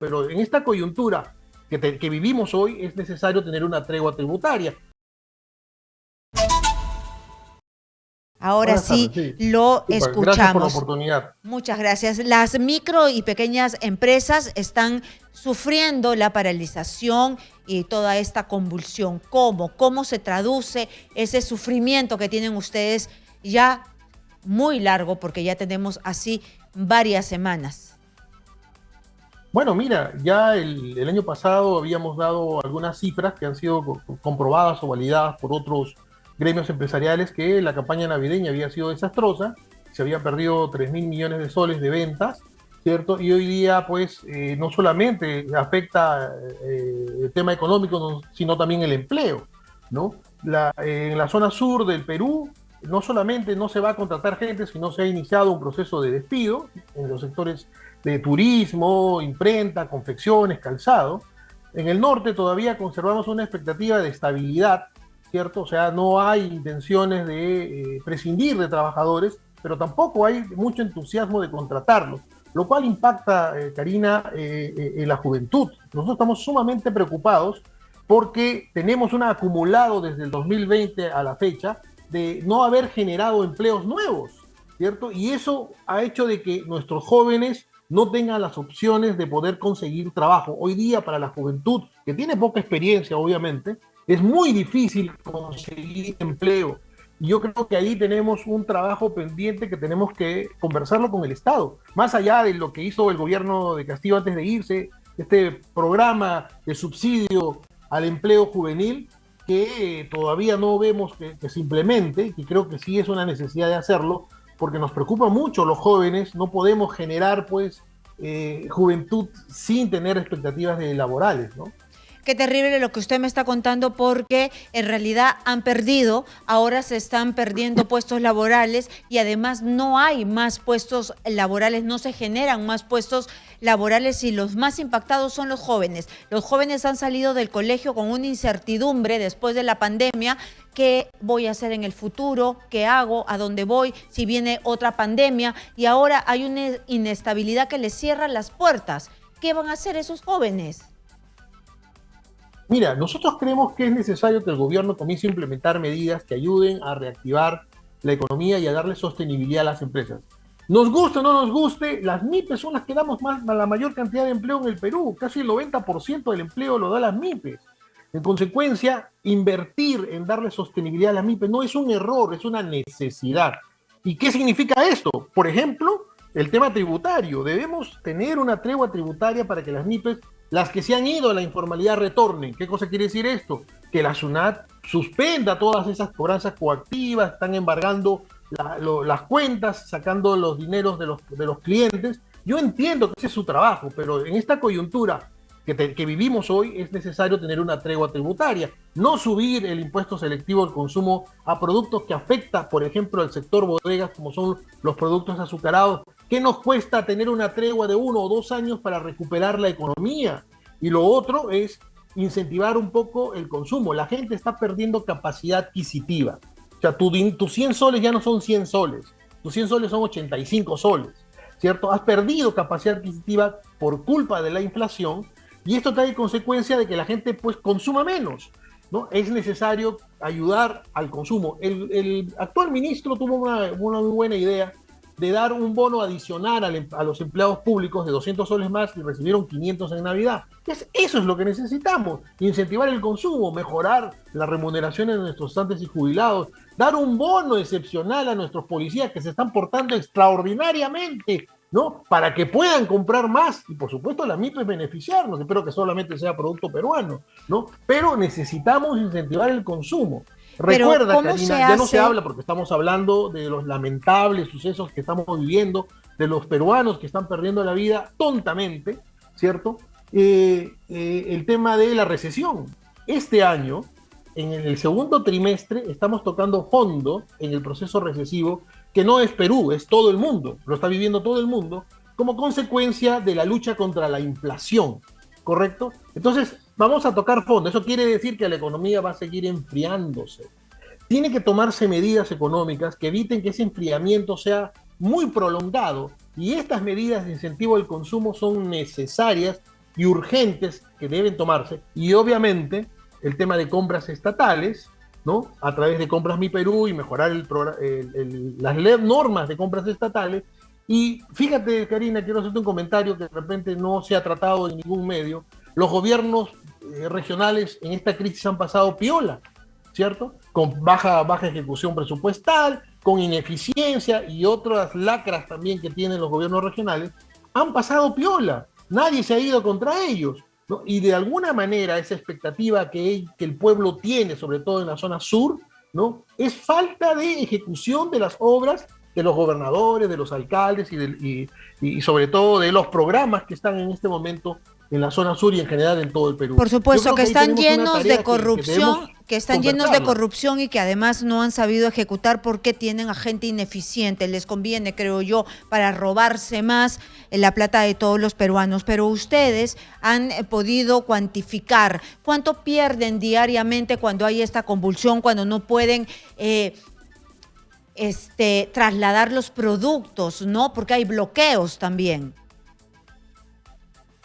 pero en esta coyuntura que vivimos hoy es necesario tener una tregua tributaria. Ahora Buenas sí tardes, sí. lo Super, gracias por la escuchamos. oportunidad. Muchas gracias. Las micro y pequeñas empresas están sufriendo la paralización y toda esta convulsión. ¿Cómo? ¿Cómo se traduce ese sufrimiento que tienen ustedes ya muy largo, porque ya tenemos así varias semanas? Bueno, mira, ya el año pasado habíamos dado algunas cifras que han sido comprobadas o validadas por otros gremios empresariales que la campaña navideña había sido desastrosa, se habían perdido 3.000 millones de soles de ventas, ¿cierto? Y hoy día, pues, no solamente afecta el tema económico, sino también el empleo, ¿no? En la zona sur del Perú, no solamente no se va a contratar gente, sino se ha iniciado un proceso de despido en los sectores de turismo, imprenta, confecciones, calzado. En el norte todavía conservamos una expectativa de estabilidad, ¿cierto? O sea, no hay intenciones de prescindir de trabajadores, pero tampoco hay mucho entusiasmo de contratarlos, lo cual impacta, Karina, en la juventud. Nosotros estamos sumamente preocupados porque tenemos un acumulado desde el 2020 a la fecha de no haber generado empleos nuevos, ¿cierto? Y eso ha hecho de que nuestros jóvenes no tengan las opciones de poder conseguir trabajo. Hoy día para la juventud, que tiene poca experiencia obviamente, es muy difícil conseguir empleo. Y yo creo que ahí tenemos un trabajo pendiente que tenemos que conversarlo con el Estado. Más allá de lo que hizo el gobierno de Castillo antes de irse, este programa de subsidio al empleo juvenil, que todavía no vemos que se implemente, que creo que sí es una necesidad de hacerlo, porque nos preocupa mucho los jóvenes, no podemos generar pues juventud sin tener expectativas de laborales, ¿no? Qué terrible lo que usted me está contando, porque en realidad han perdido, ahora se están perdiendo puestos laborales y además no hay más puestos laborales, no se generan más puestos laborales y los más impactados son los jóvenes. Los jóvenes han salido del colegio con una incertidumbre después de la pandemia. ¿Qué voy a hacer en el futuro? ¿Qué hago? ¿A dónde voy? Si viene otra pandemia y ahora hay una inestabilidad que les cierra las puertas. ¿Qué van a hacer esos jóvenes? Mira, nosotros creemos que es necesario que el gobierno comience a implementar medidas que ayuden a reactivar la economía y a darle sostenibilidad a las empresas. Nos guste o no nos guste, las MIPES son las que damos la mayor cantidad de empleo en el Perú. Casi el 90% del empleo lo da las MIPES. En consecuencia, invertir en darle sostenibilidad a las MIPES no es un error, es una necesidad. ¿Y qué significa esto? Por ejemplo, el tema tributario. Debemos tener una tregua tributaria para que las MIPES, las que se han ido a la informalidad, retornen. ¿Qué cosa quiere decir esto? Que la SUNAT suspenda todas esas cobranzas coactivas, están embargando las cuentas, sacando los dineros de los clientes. Yo entiendo que ese es su trabajo, pero en esta coyuntura que vivimos hoy es necesario tener una tregua tributaria, no subir el impuesto selectivo al consumo a productos que afecta, por ejemplo, al sector bodegas, como son los productos azucarados. ¿Qué nos cuesta tener una tregua de 1 o 2 años para recuperar la economía? Y lo otro es incentivar un poco el consumo. La gente está perdiendo capacidad adquisitiva. O sea, tus 100 soles ya no son 100 soles, tus 100 soles son 85 soles, ¿cierto? Has perdido capacidad adquisitiva por culpa de la inflación y esto trae consecuencia de que la gente pues consuma menos, ¿no? Es necesario ayudar al consumo. El actual ministro tuvo una muy buena idea de dar un bono adicional a los empleados públicos de 200 soles más y recibieron 500 en Navidad. Eso es lo que necesitamos, incentivar el consumo, mejorar la remuneración de nuestros cesantes y jubilados, dar un bono excepcional a nuestros policías que se están portando extraordinariamente, ¿no? Para que puedan comprar más y por supuesto la MIPE beneficiarnos, espero que solamente sea producto peruano, ¿no? Pero necesitamos incentivar el consumo. Pero Recuerda, ¿cómo se Karina, ya no se hace? habla porque estamos hablando de los lamentables sucesos que estamos viviendo, de los peruanos que están perdiendo la vida tontamente, ¿cierto? El tema de la recesión. Este año, en el segundo trimestre, estamos tocando fondo en el proceso recesivo, que no es Perú, es todo el mundo, lo está viviendo todo el mundo, como consecuencia de la lucha contra la inflación, ¿correcto? Entonces, vamos a tocar fondo. Eso quiere decir que la economía va a seguir enfriándose. Tiene que tomarse medidas económicas que eviten que ese enfriamiento sea muy prolongado y estas medidas de incentivo al consumo son necesarias y urgentes que deben tomarse, y obviamente el tema de compras estatales, ¿no? A través de Compras Mi Perú y mejorar las normas de compras estatales. Y fíjate, Karina, quiero hacerte un comentario que de repente no se ha tratado en ningún medio. Los gobiernos regionales en esta crisis han pasado piola, ¿cierto? Con baja ejecución presupuestal, con ineficiencia y otras lacras también que tienen los gobiernos regionales, han pasado piola. Nadie se ha ido contra ellos, ¿no? Y de alguna manera esa expectativa que el pueblo tiene, sobre todo en la zona sur, ¿no? Es falta de ejecución de las obras de los gobernadores, de los alcaldes y sobre todo de los programas que están en este momento en la zona sur y en general en todo el Perú. Por supuesto que están llenos de corrupción, que están llenos de corrupción y que además no han sabido ejecutar porque tienen a gente ineficiente. Les conviene, creo yo, para robarse más la plata de todos los peruanos. Pero ustedes han podido cuantificar cuánto pierden diariamente cuando hay esta convulsión, cuando no pueden trasladar los productos, ¿no? Porque hay bloqueos también.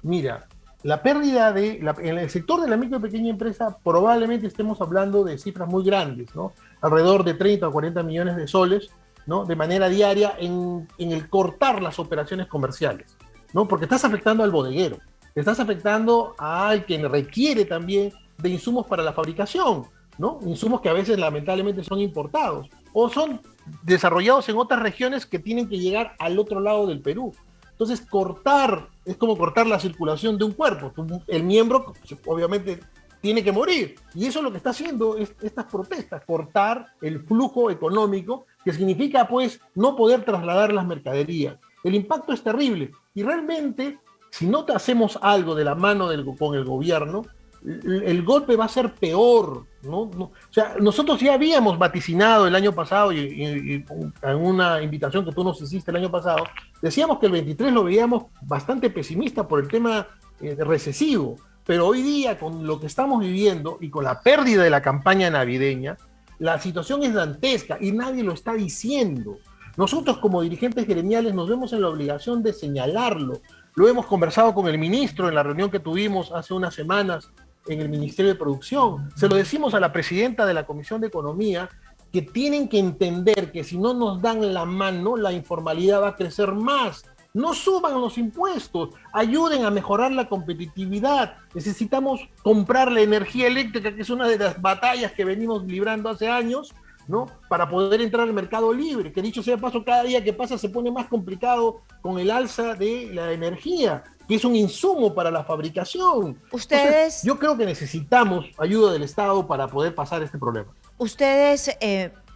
Mira, la pérdida en el sector de la micro y pequeña empresa probablemente estemos hablando de cifras muy grandes, ¿no? Alrededor de 30 o 40 millones de soles, ¿no? De manera diaria en el cortar las operaciones comerciales, ¿no? Porque estás afectando al bodeguero, estás afectando al que requiere también de insumos para la fabricación, ¿no? Insumos que a veces lamentablemente son importados o son desarrollados en otras regiones que tienen que llegar al otro lado del Perú. Entonces, cortar es como cortar la circulación de un cuerpo. El miembro, obviamente, tiene que morir. Y eso es lo que está haciendo estas protestas, cortar el flujo económico, que significa, pues, no poder trasladar las mercaderías. El impacto es terrible. Y realmente, si no hacemos algo de la mano con el gobierno, el golpe va a ser peor, ¿no? O sea, nosotros ya habíamos vaticinado el año pasado y en una invitación que tú nos hiciste el año pasado, decíamos que el 23 lo veíamos bastante pesimista por el tema recesivo, pero hoy día con lo que estamos viviendo y con la pérdida de la campaña navideña, la situación es dantesca y nadie lo está diciendo. Nosotros como dirigentes gremiales nos vemos en la obligación de señalarlo. Lo hemos conversado con el ministro en la reunión que tuvimos hace unas semanas en el Ministerio de Producción. Se lo decimos a la presidenta de la Comisión de Economía, que tienen que entender que si no nos dan la mano, la informalidad va a crecer más. No suban los impuestos, ayuden a mejorar la competitividad. Necesitamos comprar la energía eléctrica, que es una de las batallas que venimos librando hace años, ¿no? Para poder entrar al mercado libre, que dicho sea de paso, cada día que pasa se pone más complicado con el alza de la energía, que es un insumo para la fabricación. Entonces, yo creo que necesitamos ayuda del Estado para poder pasar este problema. Ustedes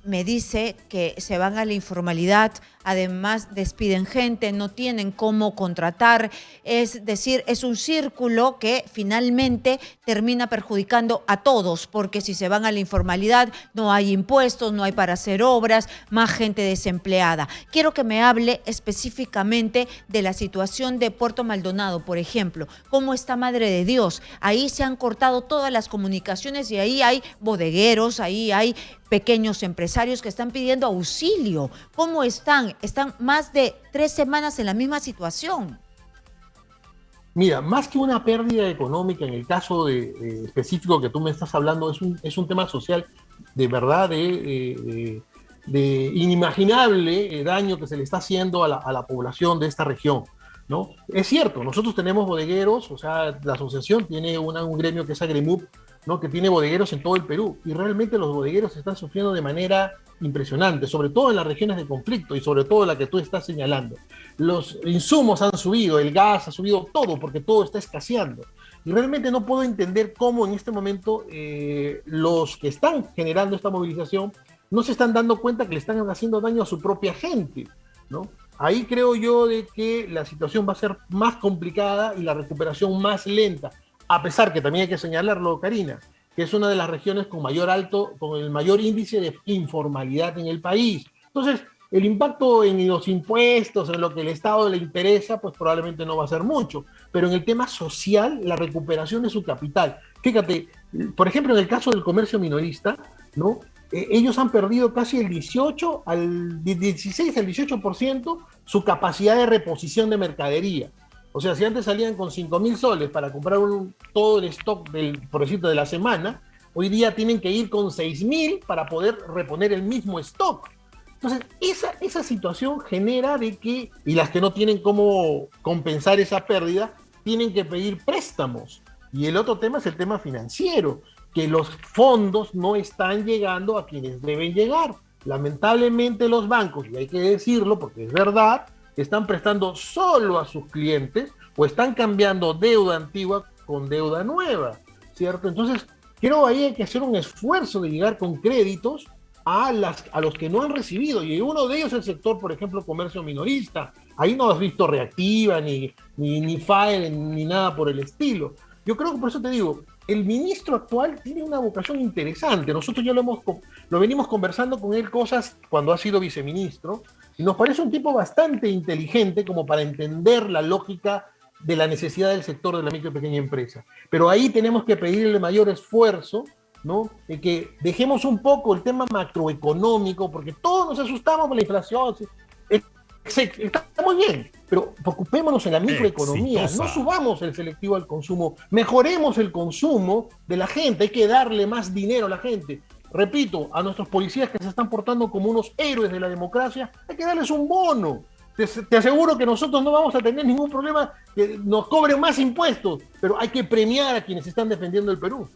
me dice que se van a la informalidad, además despiden gente, no tienen cómo contratar, es decir, es un círculo que finalmente termina perjudicando a todos, porque si se van a la informalidad no hay impuestos, no hay para hacer obras, más gente desempleada. Quiero que me hable específicamente de la situación de Puerto Maldonado, por ejemplo. ¿Cómo está Madre de Dios? Ahí se han cortado todas las comunicaciones y ahí hay bodegueros, ahí hay pequeños empresarios que están pidiendo auxilio. ¿Cómo están? Están más de 3 semanas en la misma situación. Mira, más que una pérdida económica, en el caso específico que tú me estás hablando, es un tema social de verdad de inimaginable daño que se le está haciendo a la población de esta región, ¿no? Es cierto, nosotros tenemos bodegueros, o sea, la asociación tiene un gremio que es Agremup, ¿no? Que tiene bodegueros en todo el Perú, y realmente los bodegueros están sufriendo de manera impresionante, sobre todo en las regiones de conflicto y sobre todo la que tú estás señalando. Los insumos han subido, el gas ha subido, todo, porque todo está escaseando. Y realmente no puedo entender cómo en este momento los que están generando esta movilización no se están dando cuenta que le están haciendo daño a su propia gente, ¿no? Ahí creo yo de que la situación va a ser más complicada y la recuperación más lenta, a pesar que también hay que señalarlo, Karina, que es una de las regiones con el mayor índice de informalidad en el país. Entonces, el impacto en los impuestos, en lo que el Estado le interesa, pues probablemente no va a ser mucho. Pero en el tema social, la recuperación de su capital. Fíjate, por ejemplo, en el caso del comercio minorista, ¿no? Ellos han perdido casi el 16 al 18% su capacidad de reposición de mercadería. O sea, si antes salían con 5.000 soles para comprar todo el stock por decirte, de la semana, hoy día tienen que ir con 6.000 para poder reponer el mismo stock. Entonces, esa situación genera de que, y las que no tienen cómo compensar esa pérdida, tienen que pedir préstamos. Y el otro tema es el tema financiero, que los fondos no están llegando a quienes deben llegar. Lamentablemente los bancos, y hay que decirlo porque es verdad, están prestando solo a sus clientes o están cambiando deuda antigua con deuda nueva, ¿cierto? Entonces, creo ahí hay que hacer un esfuerzo de llegar con créditos a los que no han recibido, y uno de ellos es el sector, por ejemplo, comercio minorista. Ahí no has visto Reactiva, ni FAE, ni nada por el estilo. Yo creo que por eso te digo, el ministro actual tiene una vocación interesante. Nosotros ya lo venimos conversando con él cosas cuando ha sido viceministro, y nos parece un tipo bastante inteligente como para entender la lógica de la necesidad del sector de la micro y pequeña empresa. Pero ahí tenemos que pedirle mayor esfuerzo, ¿no? De que dejemos un poco el tema macroeconómico, porque todos nos asustamos por la inflación. Está muy bien, pero ocupémonos en la microeconomía, no subamos el selectivo al consumo, mejoremos el consumo de la gente, hay que darle más dinero a la gente. Repito, a nuestros policías que se están portando como unos héroes de la democracia, hay que darles un bono. Te aseguro que nosotros no vamos a tener ningún problema que nos cobren más impuestos, pero hay que premiar a quienes están defendiendo el Perú.